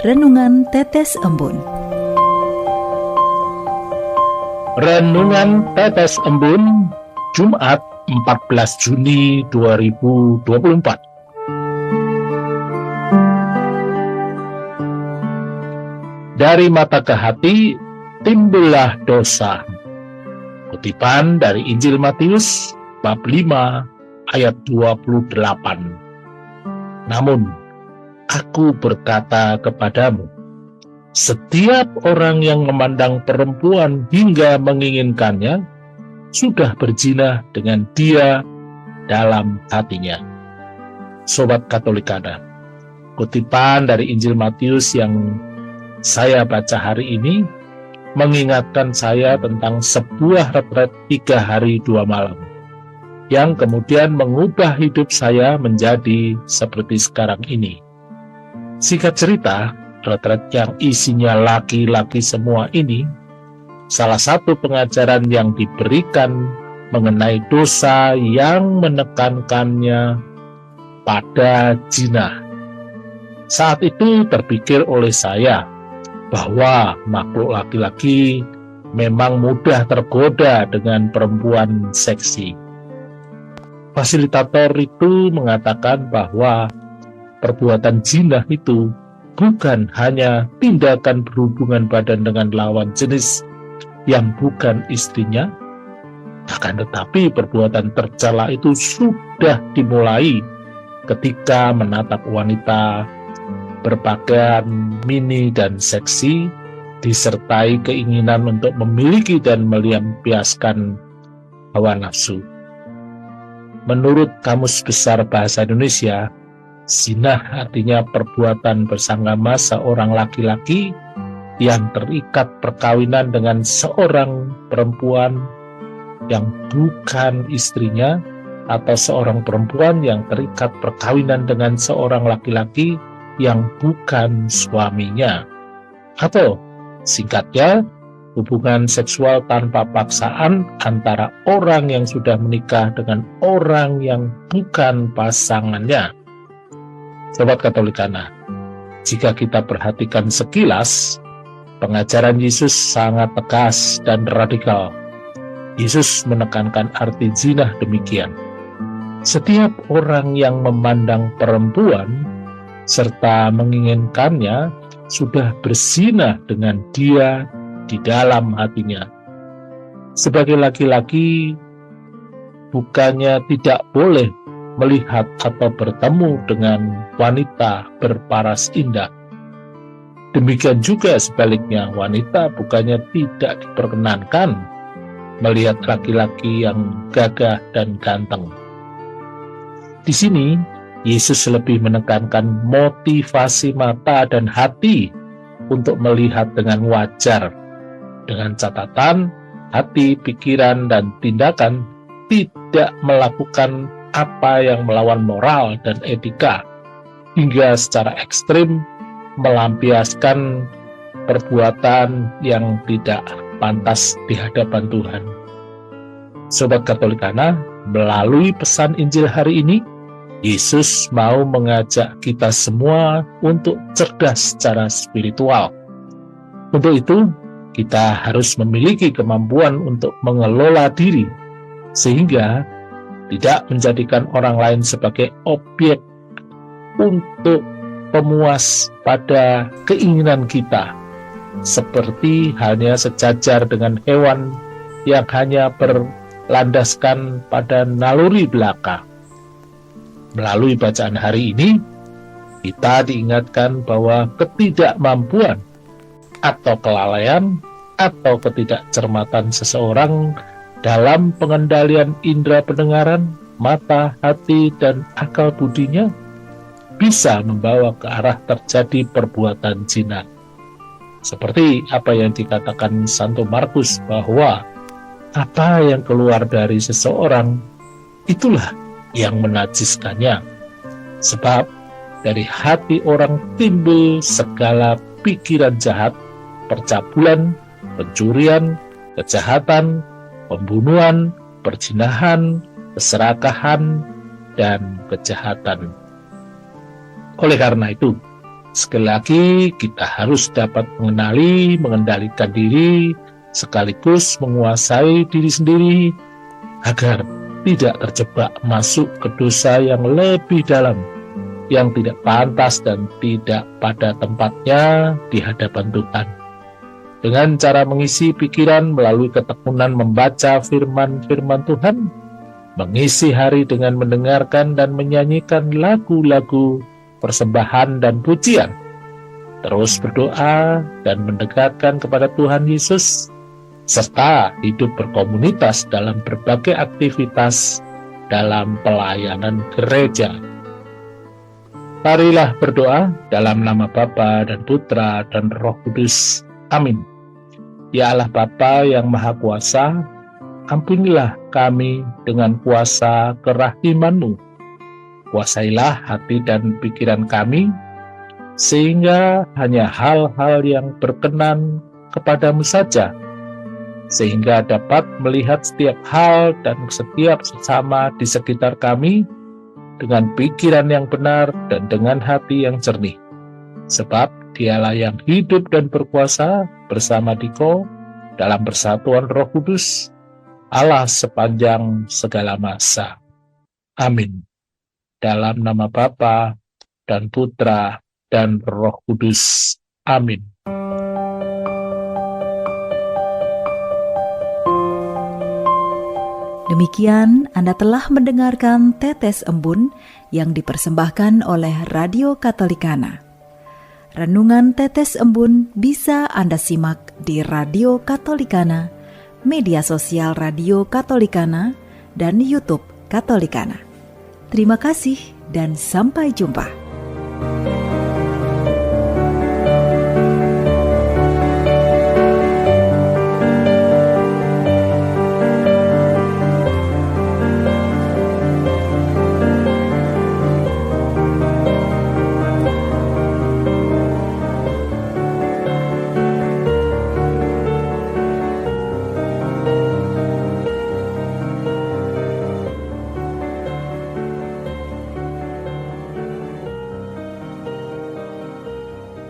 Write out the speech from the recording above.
Renungan Tetes Embun. Renungan Tetes Embun, Jumat 14 Juni 2024. Dari mata ke hati timbullah dosa. Kutipan dari Injil Matius bab 5 ayat 28. Namun aku berkata kepadamu, setiap orang yang memandang perempuan hingga menginginkannya sudah berzina dengan dia dalam hatinya. Sobat Katolikana, kutipan dari Injil Matius yang saya baca hari ini mengingatkan saya tentang sebuah retret 3 hari 2 malam yang kemudian mengubah hidup saya menjadi seperti sekarang ini. Singkat cerita, retret yang isinya laki-laki semua ini, salah satu pengajaran yang diberikan mengenai dosa yang menekankannya pada zina. Saat itu terpikir oleh saya bahwa makhluk laki-laki memang mudah tergoda dengan perempuan seksi. Fasilitator itu mengatakan bahwa perbuatan zina itu bukan hanya tindakan berhubungan badan dengan lawan jenis yang bukan istrinya, akan tetapi perbuatan tercela itu sudah dimulai ketika menatap wanita berpakaian mini dan seksi, disertai keinginan untuk memiliki dan melampiaskan hawa nafsu. Menurut Kamus Besar Bahasa Indonesia, zina artinya perbuatan bersanggama seorang laki-laki yang terikat perkawinan dengan seorang perempuan yang bukan istrinya, atau seorang perempuan yang terikat perkawinan dengan seorang laki-laki yang bukan suaminya. Atau singkatnya, hubungan seksual tanpa paksaan antara orang yang sudah menikah dengan orang yang bukan pasangannya. Sobat Katolikana, jika kita perhatikan sekilas, pengajaran Yesus sangat tegas dan radikal. Yesus menekankan arti zina demikian. Setiap orang yang memandang perempuan serta menginginkannya sudah berzina dengan dia di dalam hatinya. Sebagai laki-laki, bukannya tidak boleh melihat atau bertemu dengan wanita berparas indah. Demikian juga sebaliknya, wanita bukannya tidak diperkenankan melihat laki-laki yang gagah dan ganteng. Di sini, Yesus lebih menekankan motivasi mata dan hati untuk melihat dengan wajar, dengan catatan hati, pikiran, dan tindakan tidak melakukan apa yang melawan moral dan etika, hingga secara ekstrim melampiaskan perbuatan yang tidak pantas di hadapan Tuhan. Sobat Katolikana, melalui pesan Injil hari ini, Yesus mau mengajak kita semua untuk cerdas secara spiritual. Untuk itu, kita harus memiliki kemampuan untuk mengelola diri, sehingga tidak menjadikan orang lain sebagai objek untuk pemuas pada keinginan kita, seperti halnya sejajar dengan hewan yang hanya berlandaskan pada naluri belaka. Melalui bacaan hari ini, kita diingatkan bahwa ketidakmampuan atau kelalaian atau ketidakcermatan seseorang dalam pengendalian indera pendengaran, mata, hati, dan akal budinya bisa membawa ke arah terjadi perbuatan zina. Seperti apa yang dikatakan Santo Markus, bahwa apa yang keluar dari seseorang itulah yang menajiskannya. Sebab dari hati orang timbul segala pikiran jahat, percabulan, pencurian, kejahatan, pembunuhan, perzinahan, keserakahan, dan kejahatan. Oleh karena itu, Sekali lagi, kita harus dapat mengenali, mengendalikan diri, sekaligus menguasai diri sendiri, agar tidak terjebak masuk ke dosa yang lebih dalam, yang tidak pantas dan tidak pada tempatnya di hadapan Tuhan. Dengan cara mengisi pikiran melalui ketekunan membaca firman-firman Tuhan, mengisi hari dengan mendengarkan dan menyanyikan lagu-lagu persembahan dan pujian, terus berdoa dan mendekatkan kepada Tuhan Yesus, serta hidup berkomunitas dalam berbagai aktivitas dalam pelayanan gereja. Marilah berdoa dalam nama Bapa dan Putra dan Roh Kudus. Amin. Ya Allah Bapa yang Maha Kuasa, ampunilah kami dengan kuasa kerahiman-Mu. Kuasailah hati dan pikiran kami, sehingga hanya hal-hal yang berkenan kepadamu saja, sehingga dapat melihat setiap hal dan setiap sesama di sekitar kami dengan pikiran yang benar dan dengan hati yang jernih. Sebab Dialah yang hidup dan berkuasa bersama Diko dalam persatuan Roh Kudus, Allah sepanjang segala masa. Amin. Dalam nama Bapa dan Putra dan Roh Kudus. Amin. Demikian Anda telah mendengarkan Tetes Embun yang dipersembahkan oleh Radio Katolikana. Renungan Tetes Embun bisa Anda simak di Radio Katolikana, media sosial Radio Katolikana, dan YouTube Katolikana. Terima kasih dan sampai jumpa.